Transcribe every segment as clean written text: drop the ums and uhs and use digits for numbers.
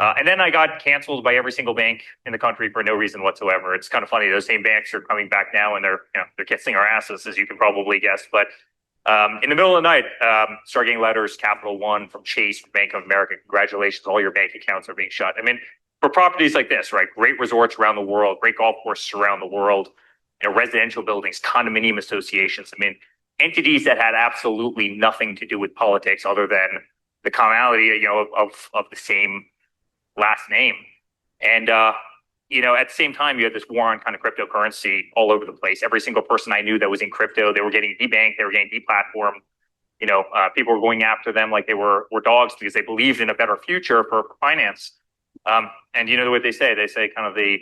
And then I got canceled by every single bank in the country for no reason whatsoever. It's kind of funny. Those same banks are coming back now, and they're kissing our asses, as you can probably guess. But in the middle of the night, start getting letters, Capital One, from Chase, from Bank of America. Congratulations, all your bank accounts are being shut. I mean, for properties like this, right? Great resorts around the world, great golf courses around the world, residential buildings, condominium associations. I mean, entities that had absolutely nothing to do with politics other than the commonality, of the same last name. And, at the same time, you had this war on kind of cryptocurrency all over the place. Every single person I knew that was in crypto, they were getting debanked, they were getting deplatformed. People were going after them like they were dogs because they believed in a better future for finance. And you know what they say? They say kind of the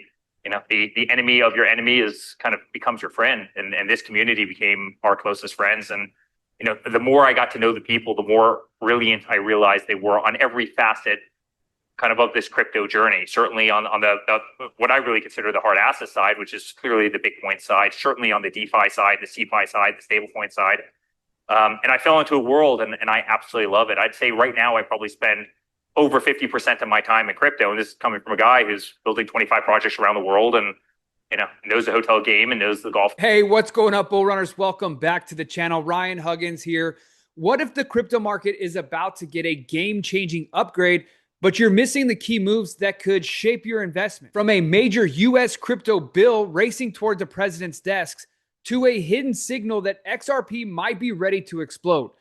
enemy of your enemy is kind of becomes your friend. And this community became our closest friends. And, the more I got to know the people, the more brilliant I realized they were on every facet kind of this crypto journey. Certainly on the what I really consider the hard asset side, which is clearly the Bitcoin side, certainly on the DeFi side, the CeFi side, the stablecoin side. And I fell into a world and I absolutely love it. I'd say right now I probably spend over 50% of my time in crypto. And this is coming from a guy who's building 25 projects around the world and, knows the hotel game and knows the golf. Hey, what's going up, Bull Runners? Welcome back to the channel. Ryan Huggins here. What if the crypto market is about to get a game-changing upgrade, but you're missing the key moves that could shape your investment? From a major US crypto bill racing toward the president's desks to a hidden signal that XRP might be ready to explode.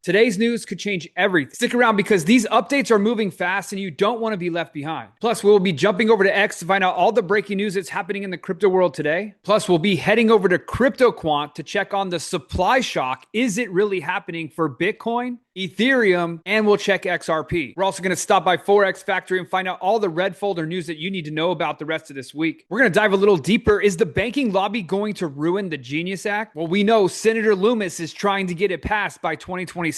Today's news could change everything. Stick around because these updates are moving fast and you don't want to be left behind. Plus, we'll be jumping over to X to find out all the breaking news that's happening in the crypto world today. Plus, we'll be heading over to CryptoQuant to check on the supply shock. Is it really happening for Bitcoin, Ethereum, and we'll check XRP. We're also going to stop by Forex Factory and find out all the red folder news that you need to know about the rest of this week. We're going to dive a little deeper. Is the banking lobby going to ruin the Genius Act? Well, we know Senator Loomis is trying to get it passed by 2026.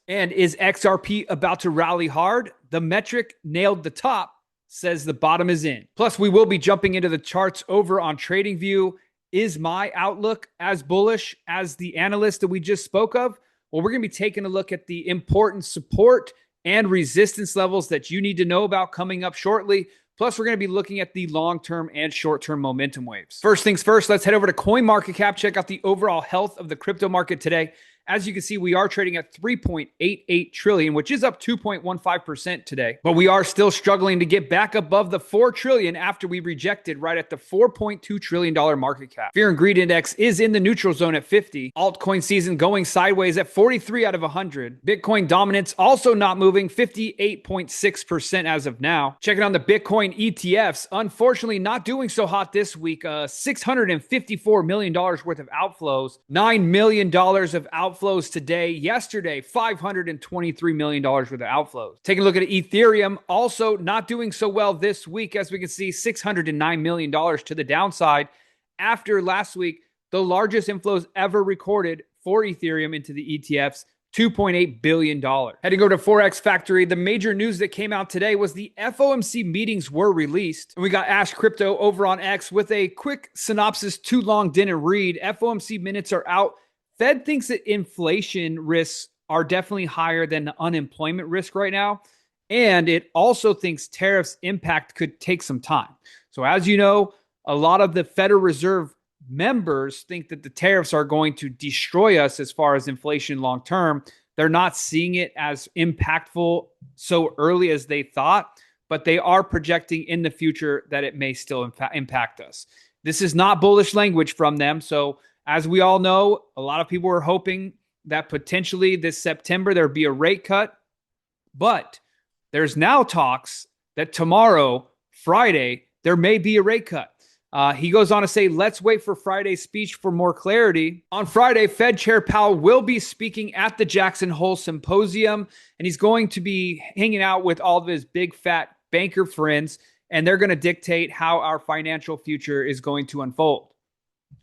And is XRP about to rally hard? The metric nailed the top, says the bottom is in. Plus, we will be jumping into the charts over on TradingView. Is my outlook as bullish as the analyst that we just spoke of? Well, we're going to be taking a look at the important support and resistance levels that you need to know about coming up shortly. Plus, we're going to be looking at the long-term and short-term momentum waves. First things first, let's head over to CoinMarketCap, check out the overall health of the crypto market today. As you can see, we are trading at 3.88 trillion, which is up 2.15% today. But we are still struggling to get back above the 4 trillion after we rejected right at the $4.2 trillion market cap. Fear and Greed Index is in the neutral zone at 50. Altcoin season going sideways at 43 out of 100. Bitcoin dominance also not moving, 58.6% as of now. Checking on the Bitcoin ETFs, unfortunately not doing so hot this week. $654 million worth of outflows, $9 million of outflows today. Yesterday, $523 million worth of outflows. Taking a look at Ethereum, also not doing so well this week. As we can see, $609 million to the downside after last week, the largest inflows ever recorded for Ethereum into the ETFs, $2.8 billion. Heading over to Forex Factory, the major news that came out today was the FOMC meetings were released. And we got Ash Crypto over on X with a quick synopsis, too long, didn't read. FOMC minutes are out. Fed thinks that inflation risks are definitely higher than the unemployment risk right now. And it also thinks tariffs impact could take some time. So as you know, a lot of the Federal Reserve members think that the tariffs are going to destroy us as far as inflation long term. They're not seeing it as impactful so early as they thought, but they are projecting in the future that it may still impact us. This is not bullish language from them. So as we all know, a lot of people were hoping that potentially this September there'd be a rate cut, but there's now talks that tomorrow, Friday, there may be a rate cut. He goes on to say, let's wait for Friday's speech for more clarity. On Friday, Fed Chair Powell will be speaking at the Jackson Hole Symposium, and he's going to be hanging out with all of his big fat banker friends, and they're going to dictate how our financial future is going to unfold.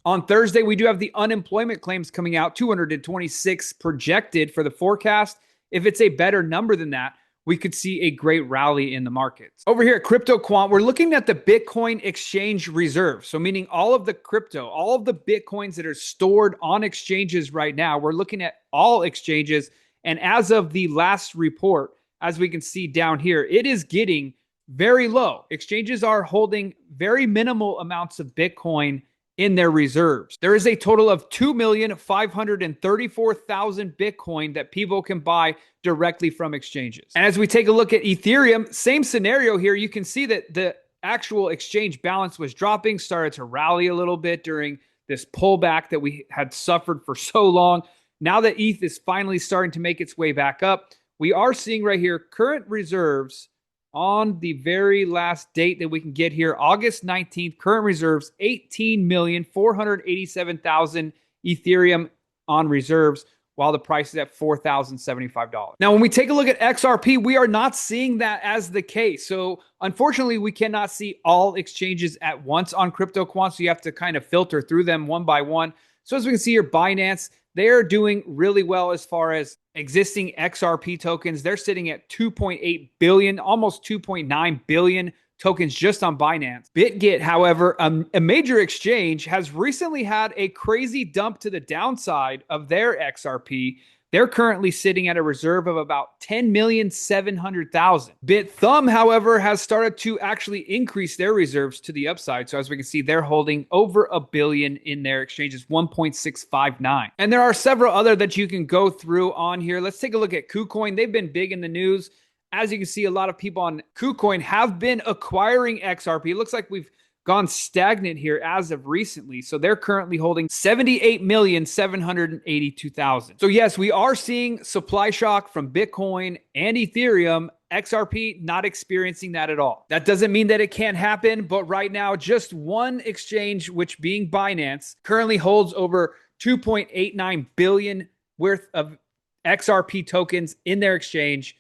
On Thursday, we do have the unemployment claims coming out, 226 projected for the forecast. If it's a better number than that, we could see a great rally in the markets. Over here at CryptoQuant, we're looking at the Bitcoin exchange reserve. So meaning all of the crypto, all of the Bitcoins that are stored on exchanges right now, we're looking at all exchanges. And as of the last report, as we can see down here, it is getting very low. Exchanges are holding very minimal amounts of Bitcoin in their reserves. There is a total of 2,534,000 Bitcoin that people can buy directly from exchanges. And as we take a look at Ethereum, same scenario here. You can see that the actual exchange balance was dropping, started to rally a little bit during this pullback that we had suffered for so long. Now that ETH is finally starting to make its way back up, we are seeing right here current reserves on the very last date that we can get here, August 19th, current reserves, 18,487,000 Ethereum on reserves, while the price is at $4,075. Now, when we take a look at XRP, we are not seeing that as the case. So unfortunately, we cannot see all exchanges at once on CryptoQuant, so you have to kind of filter through them one by one. So as we can see here, Binance, they're doing really well as far as existing XRP tokens. They're sitting at 2.8 billion, almost 2.9 billion tokens just on Binance. BitGet, however, a major exchange, has recently had a crazy dump to the downside of their XRP. They're currently sitting at a reserve of about 10,700,000. BitThumb, however, has started to actually increase their reserves to the upside. So as we can see, they're holding over $1 billion in their exchanges, 1.659. And there are several other that you can go through on here. Let's take a look at KuCoin. They've been big in the news. As you can see, a lot of people on KuCoin have been acquiring XRP. It looks like we've gone stagnant here as of recently. So they're currently holding 78,782,000. So yes, we are seeing supply shock from Bitcoin and Ethereum. XRP not experiencing that at all. That doesn't mean that it can't happen, but right now, just one exchange, which being Binance, currently holds over 2.89 billion worth of XRP tokens in their exchange.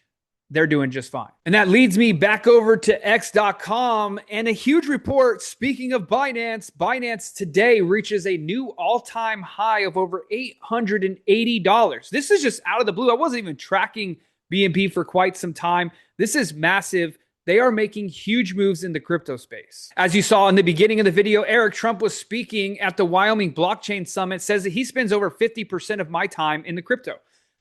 They're doing just fine. And that leads me back over to X.com and a huge report. Speaking of Binance, Binance today reaches a new all-time high of over $880. This is just out of the blue. I wasn't even tracking BNB for quite some time. This is massive. They are making huge moves in the crypto space. As you saw in the beginning of the video, Eric Trump was speaking at the Wyoming Blockchain Summit, says that he spends over 50% of my time in the crypto.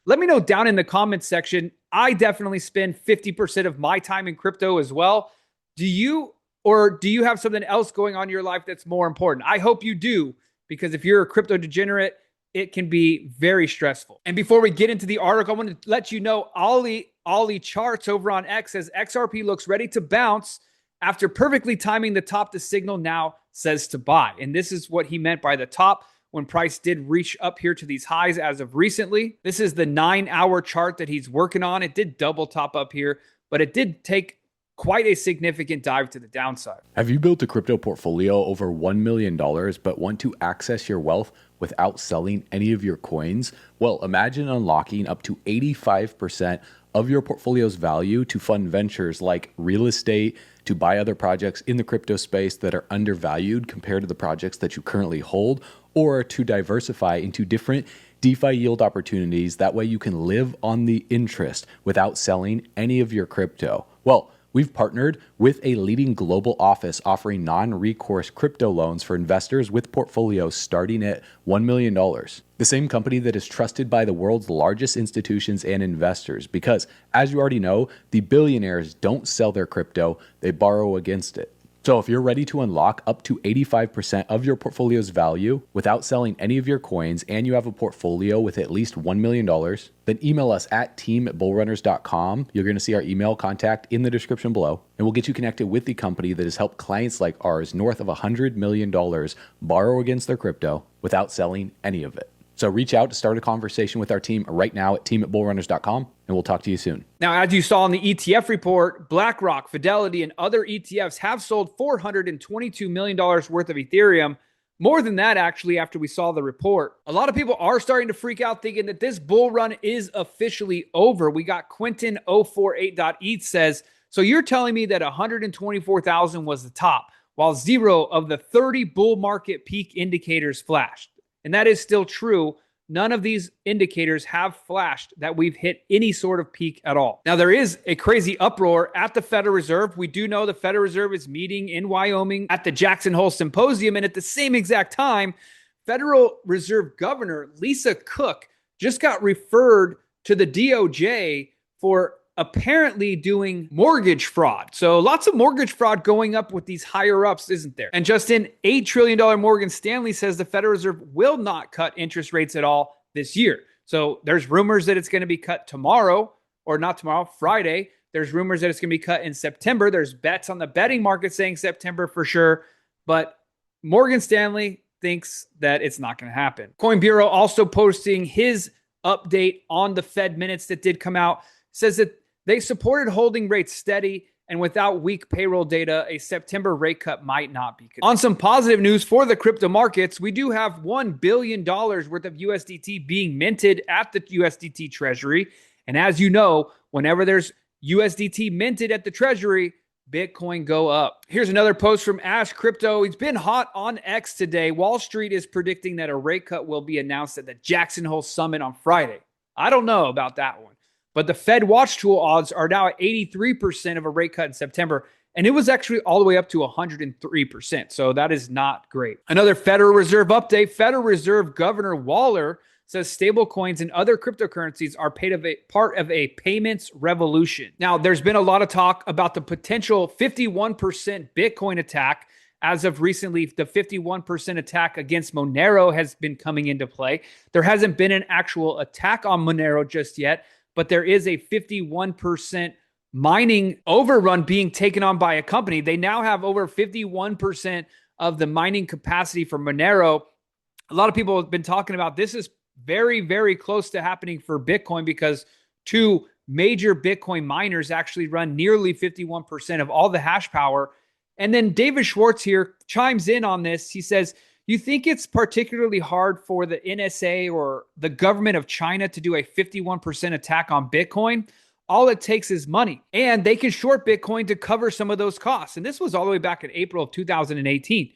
Let me know down in the comments section. I definitely spend 50% of my time in crypto as well. Do you have something else going on in your life that's more important? I hope you do, because if you're a crypto degenerate, it can be very stressful. And before we get into the article, I want to let you know Ollie Charts over on X says XRP looks ready to bounce after perfectly timing the top. The signal now says to buy. And this is what he meant by the top, when price did reach up here to these highs as of recently. This is the 9-hour chart that he's working on. It did double top up here, but it did take quite a significant dive to the downside. Have you built a crypto portfolio over $1 million but want to access your wealth without selling any of your coins? Well, imagine unlocking up to 85% of your portfolio's value to fund ventures like real estate, to buy other projects in the crypto space that are undervalued compared to the projects that you currently hold, or to diversify into different DeFi yield opportunities. That way you can live on the interest without selling any of your crypto. Well, we've partnered with a leading global office offering non-recourse crypto loans for investors with portfolios starting at $1 million. The same company that is trusted by the world's largest institutions and investors, because as you already know, the billionaires don't sell their crypto, they borrow against it. So if you're ready to unlock up to 85% of your portfolio's value without selling any of your coins, and you have a portfolio with at least $1 million, then email us at team@bullrunners.com. You're going to see our email contact in the description below, and we'll get you connected with the company that has helped clients like ours north of $100 million borrow against their crypto without selling any of it. So reach out to start a conversation with our team right now at team@bullrunners.com, and we'll talk to you soon. Now, as you saw in the ETF report, BlackRock, Fidelity, and other ETFs have sold $422 million worth of Ethereum. More than that, actually, after we saw the report. A lot of people are starting to freak out thinking that this bull run is officially over. We got Quentin048.eth says, so you're telling me that 124,000 was the top, while 0 of the 30 bull market peak indicators flashed. And that is still true. None of these indicators have flashed that we've hit any sort of peak at all. Now, there is a crazy uproar at the Federal Reserve. We do know the Federal Reserve is meeting in Wyoming at the Jackson Hole Symposium. And at the same exact time, Federal Reserve Governor Lisa Cook just got referred to the DOJ for apparently doing mortgage fraud. So lots of mortgage fraud going up with these higher ups, isn't there? And just in $8 trillion, Morgan Stanley says the Federal Reserve will not cut interest rates at all this year. So there's rumors that it's going to be cut tomorrow, or not tomorrow, Friday. There's rumors that it's going to be cut in September. There's bets on the betting market saying September for sure. But Morgan Stanley thinks that it's not going to happen. Coin Bureau also posting his update on the Fed minutes that did come out, says that they supported holding rates steady, and without weak payroll data, a September rate cut might not be considered. On some positive news for the crypto markets, we do have $1 billion worth of USDT being minted at the USDT Treasury. And as you know, whenever there's USDT minted at the Treasury, Bitcoin go up. Here's another post from Ash Crypto. He's been hot on X today. Wall Street is predicting that a rate cut will be announced at the Jackson Hole Summit on Friday. I don't know about that one. But the Fed Watch Tool odds are now at 83% of a rate cut in September. And it was actually all the way up to 103%. So that is not great. Another Federal Reserve update. Federal Reserve Governor Waller says stablecoins and other cryptocurrencies are part of a payments revolution. Now, there's been a lot of talk about the potential 51% Bitcoin attack. As of recently, the 51% attack against Monero has been coming into play. There hasn't been an actual attack on Monero just yet, but there is a 51% mining overrun being taken on by a company. They now have over 51% of the mining capacity for Monero. A lot of people have been talking about this is very, very close to happening for Bitcoin because two major Bitcoin miners actually run nearly 51% of all the hash power. And then David Schwartz here chimes in on this. He says, you think it's particularly hard for the NSA or the government of China to do a 51% attack on Bitcoin? All it takes is money, and they can short Bitcoin to cover some of those costs. And this was all the way back in April of 2018.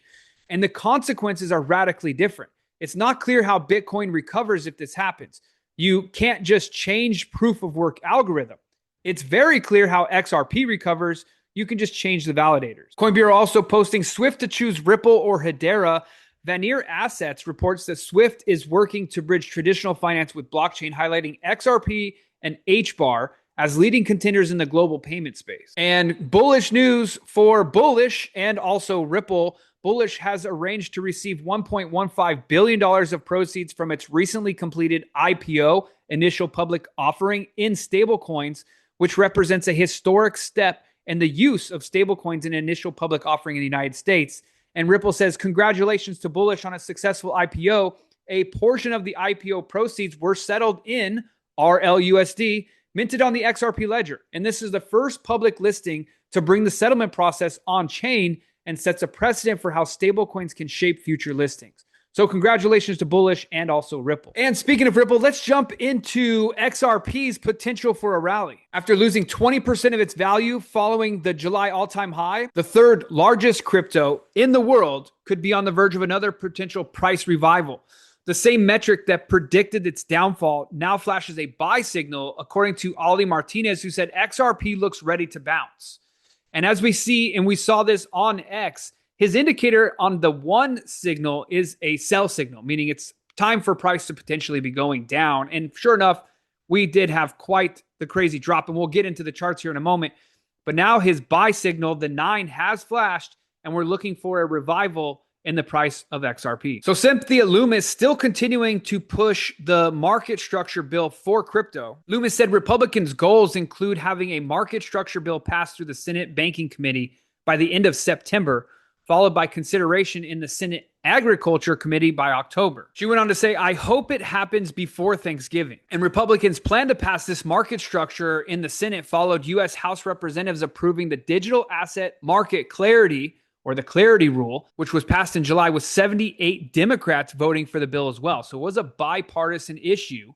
And the consequences are radically different. It's not clear how Bitcoin recovers if this happens. You can't just change proof of work algorithm. It's very clear how XRP recovers. You can just change the validators. Coin Bureau also posting Swift to choose Ripple or Hedera. Vanir Assets reports that Swift is working to bridge traditional finance with blockchain, highlighting XRP and HBAR as leading contenders in the global payment space. And bullish news for Bullish and also Ripple. Bullish has arranged to receive $1.15 billion of proceeds from its recently completed IPO, initial public offering, in stablecoins, which represents a historic step in the use of stablecoins in an initial public offering in the United States. And Ripple says, congratulations to Bullish on a successful IPO. A portion of the IPO proceeds were settled in RLUSD, minted on the XRP ledger. And this is the first public listing to bring the settlement process on chain and sets a precedent for how stablecoins can shape future listings. So congratulations to Bullish and also Ripple. And speaking of Ripple, let's jump into XRP's potential for a rally. After losing 20% of its value following the July all-time high, the third largest crypto in the world could be on the verge of another potential price revival. The same metric that predicted its downfall now flashes a buy signal, according to Ali Martinez, who said XRP looks ready to bounce. And as we see, and we saw this on X, his indicator on the one signal is a sell signal, meaning it's time for price to potentially be going down. And sure enough, we did have quite the crazy drop, and we'll get into the charts here in a moment. But now his buy signal, the 9, has flashed, and we're looking for a revival in the price of XRP. So Cynthia Loomis still continuing to push the market structure bill for crypto. Loomis said Republicans' goals include having a market structure bill passed through the Senate Banking Committee by the end of September, followed by consideration in the Senate Agriculture Committee by October. She went on to say, I hope it happens before Thanksgiving. And Republicans plan to pass this market structure in the Senate, followed U.S. House Representatives approving the Digital Asset Market Clarity, or the Clarity Rule, which was passed in July, with 78 Democrats voting for the bill as well. So it was a bipartisan issue.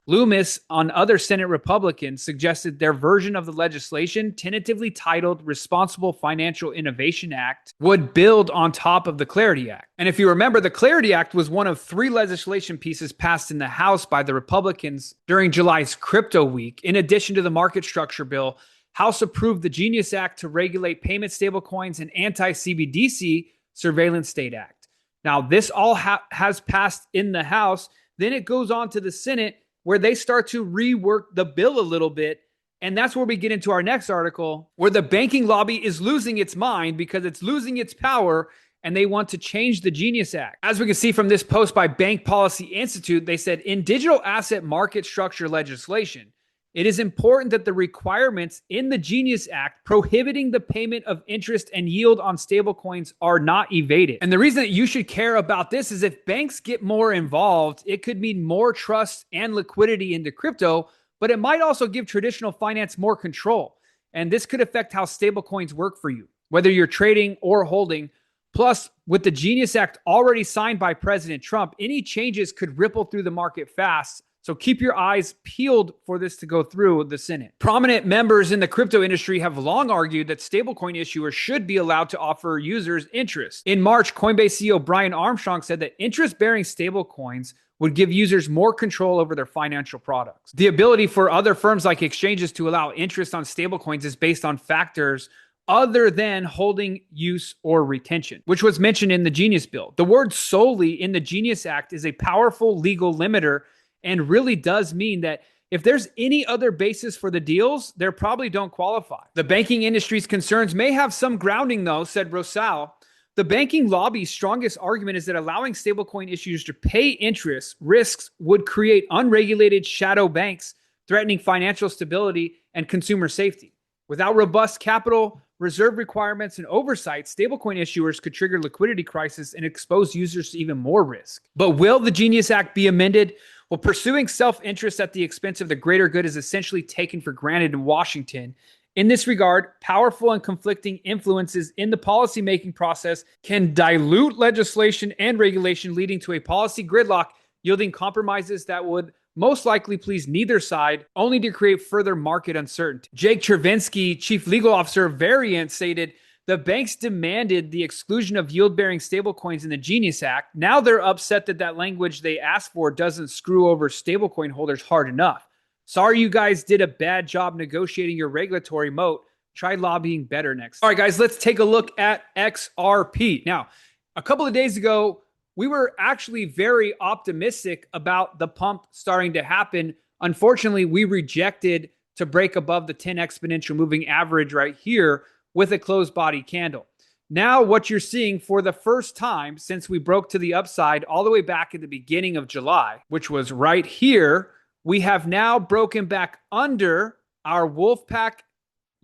Loomis, on other Senate Republicans, suggested their version of the legislation, tentatively titled Responsible Financial Innovation Act, would build on top of the Clarity Act. And if you remember, the Clarity Act was one of 3 legislation pieces passed in the House by the Republicans during July's crypto week. In addition to the market structure bill, House approved the Genius Act to regulate payment stablecoins and anti-CBDC Surveillance State Act. Now, this all has passed in the House. Then it goes on to the Senate, where they start to rework the bill a little bit. And that's where we get into our next article, where the banking lobby is losing its mind because it's losing its power and they want to change the Genius Act. As we can see from this post by Bank Policy Institute, they said in digital asset market structure legislation, it is important that the requirements in the Genius Act prohibiting the payment of interest and yield on stablecoins are not evaded. And the reason that you should care about this is if banks get more involved, it could mean more trust and liquidity into crypto, but it might also give traditional finance more control. And this could affect how stablecoins work for you, whether you're trading or holding. Plus, with the Genius Act already signed by President Trump, any changes could ripple through the market fast. So keep your eyes peeled for this to go through the Senate. Prominent members in the crypto industry have long argued that stablecoin issuers should be allowed to offer users interest. In March, Coinbase CEO Brian Armstrong said that interest-bearing stablecoins would give users more control over their financial products. The ability for other firms like exchanges to allow interest on stablecoins is based on factors other than holding use or retention, which was mentioned in the Genius Bill. The word solely in the Genius Act is a powerful legal limiter and really does mean that if there's any other basis for the deals, they probably don't qualify. The banking industry's concerns may have some grounding though, said Rosal. The banking lobby's strongest argument is that allowing stablecoin issuers to pay interest risks would create unregulated shadow banks, threatening financial stability and consumer safety. Without robust capital, reserve requirements, and oversight, stablecoin issuers could trigger liquidity crisis and expose users to even more risk. But will the Genius Act be amended? Well, pursuing self-interest at the expense of the greater good is essentially taken for granted in Washington. In this regard, powerful and conflicting influences in the policymaking process can dilute legislation and regulation, leading to a policy gridlock, yielding compromises that would most likely please neither side, only to create further market uncertainty. Jake Chervinsky, chief legal officer of Variant, stated, the banks demanded the exclusion of yield-bearing stablecoins in the Genius Act. Now they're upset that that language they asked for doesn't screw over stablecoin holders hard enough. Sorry you guys did a bad job negotiating your regulatory moat. Try lobbying better next. All right, guys, let's take a look at XRP. Now, a couple of days ago, we were actually very optimistic about the pump starting to happen. Unfortunately, we rejected to break above the 10 exponential moving average right here with a closed body candle. Now, what you're seeing for the first time since we broke to the upside all the way back at the beginning of July, which was right here, we have now broken back under our Wolfpack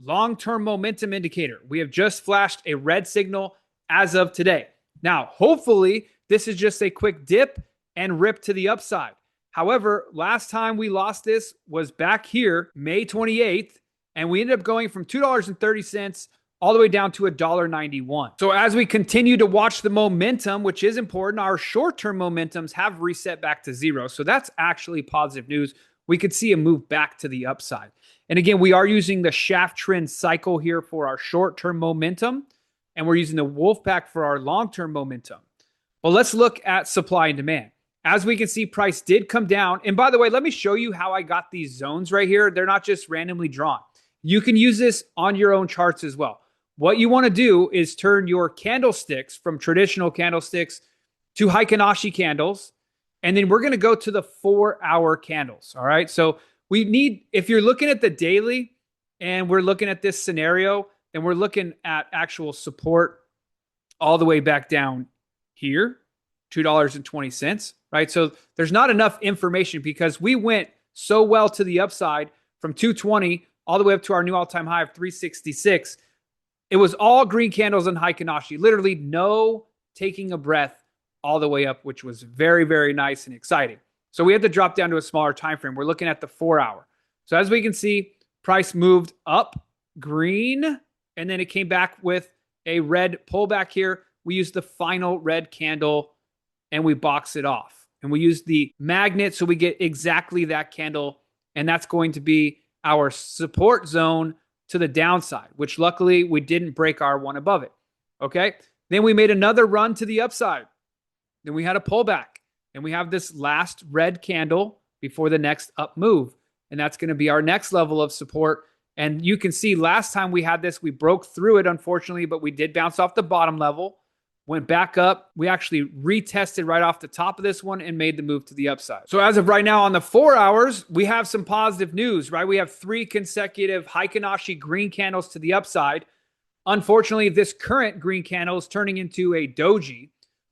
long-term momentum indicator. We have just flashed a red signal as of today. Now, hopefully, this is just a quick dip and rip to the upside. However, last time we lost this was back here, May 28th, and we ended up going from $2.30 all the way down to $1.91. So as we continue to watch the momentum, which is important, our short-term momentums have reset back to zero. So that's actually positive news. We could see a move back to the upside. And again, we are using the shaft trend cycle here for our short-term momentum, and we're using the Wolfpack for our long-term momentum. Well, let's look at supply and demand. As we can see, price did come down. And by the way, let me show you how I got these zones right here. They're not just randomly drawn. You can use this on your own charts as well. What you want to do is turn your candlesticks from traditional candlesticks to Heikin-Ashi candles. And then we're going to go to the 4-hour candles. All right. So we need, if you're looking at the daily and we're looking at this scenario, then we're looking at actual support all the way back down here, $2.20, right? So there's not enough information because we went so well to the upside from 220 all the way up to our new all-time high of 366. It was all green candles and Heikin-Ashi, literally no taking a breath all the way up, which was very, very nice and exciting. So we had to drop down to a smaller time frame. We're looking at the 4-hour. So as we can see, price moved up green, and then it came back with a red pullback here. We used the final red candle and we box it off. And we use the magnet so we get exactly that candle. And that's going to be our support zone to the downside, which luckily we didn't break our one above it. Okay. Then we made another run to the upside. Then we had a pullback. And we have this last red candle before the next up move. And that's going to be our next level of support. And you can see last time we had this, we broke through it, unfortunately, but we did bounce off the bottom level. went back up. We actually retested right off the top of this one and made the move to the upside. So as of right now on the 4 hours, we have some positive news, right? We have 3 consecutive Heikinashi green candles to the upside. Unfortunately, this current green candle is turning into a doji.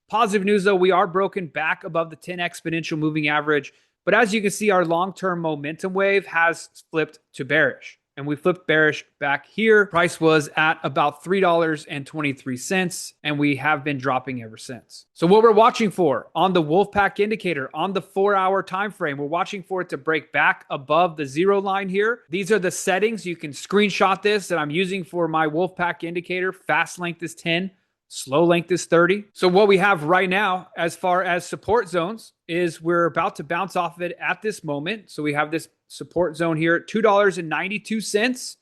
Positive news, though, we are broken back above the 10 exponential moving average. But as you can see, our long-term momentum wave has flipped to bearish. And we flipped bearish back here. Price was at about $3.23, and we have been dropping ever since. So what we're watching for on the Wolfpack indicator, on the 4-hour time frame, we're watching for it to break back above the 0 line here. These are the settings. You can screenshot this that I'm using for my Wolfpack indicator. Fast length is 10. Slow length is 30. So what we have right now as far as support zones is we're about to bounce off of it at this moment. So we have this support zone here at $2.92.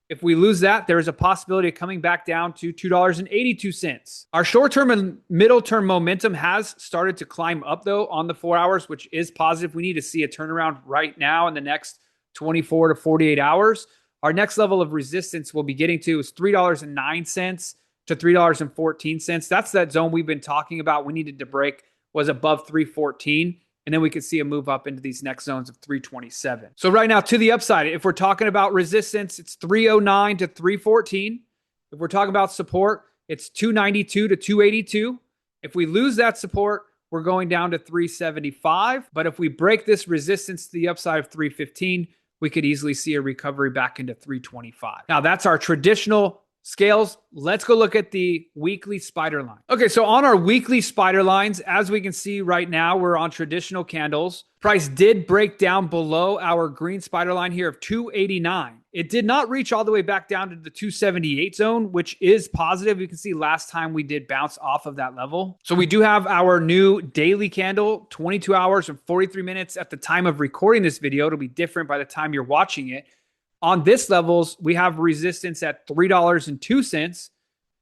If we lose that, there is a possibility of coming back down to $2.82. Our short-term and middle-term momentum has started to climb up, though, on the 4 hours, which is positive. We need to see a turnaround right now in the next 24 to 48 hours. Our next level of resistance we'll be getting to is $3.09 to $3.14. That's that zone we've been talking about. We needed to break was above 314. And then we could see a move up into these next zones of 327. So right now to the upside, if we're talking about resistance, it's 309 to 314. If we're talking about support, it's 292 to 282. If we lose that support, we're going down to 375. But if we break this resistance to the upside of 315, we could easily see a recovery back into 325. Now that's our traditional scales. Let's go look at the weekly spider line. Okay, so on our weekly spider lines, as we can see right now, we're on traditional candles. Price did break down below our green spider line here of 289. It did not reach all the way back down to the 278 zone, which is positive. You can see last time we did bounce off of that level. So we do have our new daily candle, 22 hours and 43 minutes at the time of recording this video. It'll be different by the time you're watching it. On this levels, we have resistance at $3.02.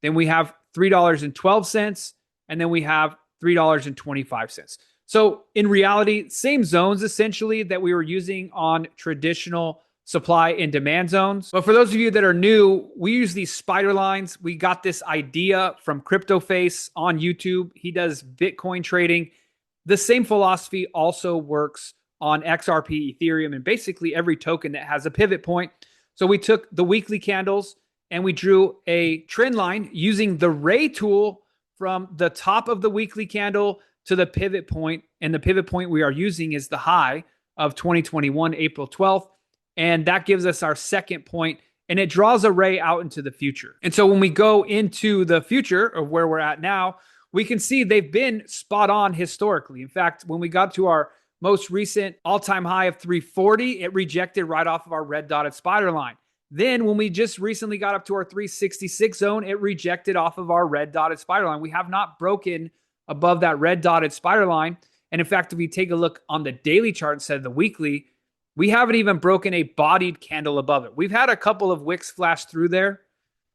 Then we have $3.12. And then we have $3.25. So in reality, same zones essentially that we were using on traditional supply and demand zones. But for those of you that are new, we use these spider lines. We got this idea from CryptoFace on YouTube. He does Bitcoin trading. The same philosophy also works on XRP, Ethereum, and basically every token that has a pivot point. So we took the weekly candles and we drew a trend line using the Ray tool from the top of the weekly candle to the pivot point. And the pivot point we are using is the high of 2021, April 12th. And that gives us our second point, and it draws a ray out into the future. And so when we go into the future of where we're at now, we can see they've been spot on historically. In fact, when we got to our most recent all-time high of 340, it rejected right off of our red dotted spider line. Then when we just recently got up to our 366 zone, it rejected off of our red dotted spider line. We have not broken above that red dotted spider line. And in fact, if we take a look on the daily chart instead of the weekly, we haven't even broken a bodied candle above it. We've had a couple of wicks flash through there,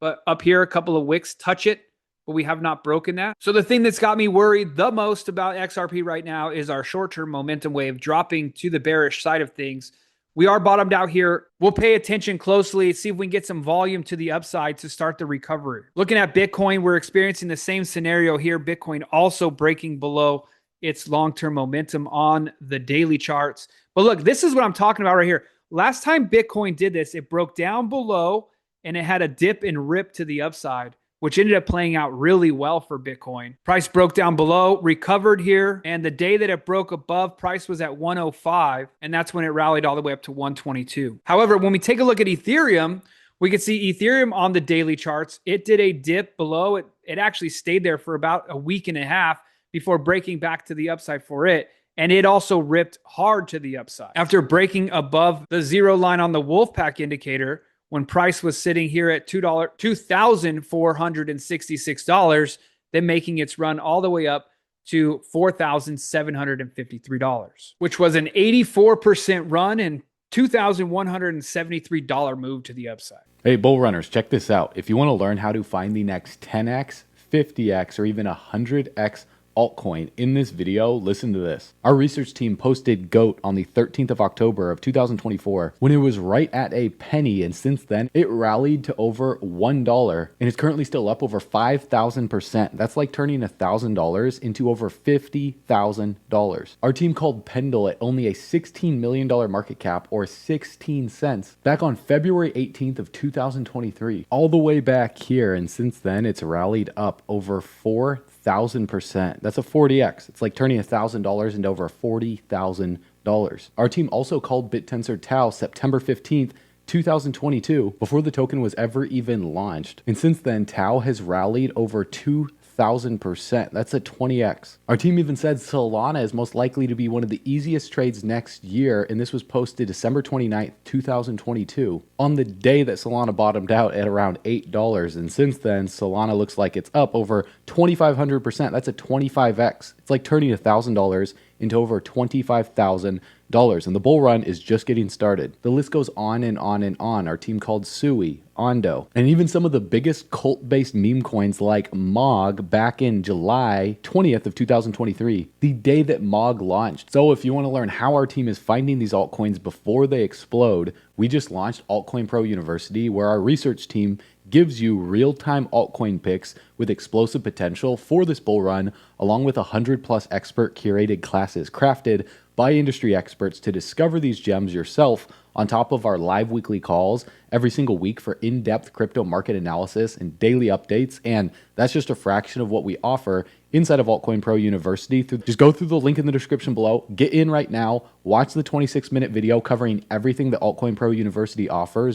but up here, a couple of wicks touch it, but we have not broken that. So the thing that's got me worried the most about XRP right now is our short-term momentum wave dropping to the bearish side of things. We are bottomed out here. We'll pay attention closely, see if we can get some volume to the upside to start the recovery. Looking at Bitcoin, we're experiencing the same scenario here. Bitcoin also breaking below its long-term momentum on the daily charts. But look, this is what I'm talking about right here. Last time Bitcoin did this, it broke down below and it had a dip and rip to the upside, which ended up playing out really well for Bitcoin. Price broke down below, recovered here, and the day that it broke above, price was at 105, and that's when it rallied all the way up to 122. However, when we take a look at Ethereum, we can see Ethereum on the daily charts. It did a dip below. It actually stayed there for about a week and a half before breaking back to the upside for it. And it also ripped hard to the upside. After breaking above the zero line on the Wolfpack indicator, when price was sitting here at $2,466, then making its run all the way up to $4,753, which was an 84% run and $2,173 move to the upside. Hey, bull runners, check this out. If you want to learn how to find the next 10x, 50x, or even 100x altcoin in this video, listen to this. Our research team posted GOAT on the 13th of October of 2024 when it was right at a penny, and since then it rallied to over $1 and is currently still up over 5,000%. That's like turning $1,000 into over $50,000. Our team called Pendle at only a $16 million market cap, or 16 cents, back on February 18th of 2023, all the way back here, and since then it's rallied up over 4,000%. That's a 40x. It's like turning $1,000 into over $40,000. Our team also called BitTensor Tau September 15th, 2022, before the token was ever even launched. And since then, Tau has rallied over 2,000%. That's a 20x. Our team even said Solana is most likely to be one of the easiest trades next year, and this was posted December 29th, 2022, on the day that Solana bottomed out at around $8. And since then, Solana looks like it's up over 2,500%. That's a 25x. It's like turning $1,000 into over $25,000. And the bull run is just getting started. The list goes on and on and on. Our team called Sui, Ondo, and even some of the biggest cult-based meme coins like MOG back in July 20th of 2023, the day that MOG launched. So if you want to learn how our team is finding these altcoins before they explode, we just launched Altcoin Pro University, where our research team gives you real-time altcoin picks with explosive potential for this bull run, along with 100+ expert curated classes crafted by industry experts to discover these gems yourself, on top of our live weekly calls every single week for in-depth crypto market analysis and daily updates. And that's just a fraction of what we offer inside of Altcoin Pro University. Just go through the link in the description below, get in right now, watch the 26-minute video covering everything that Altcoin Pro University offers,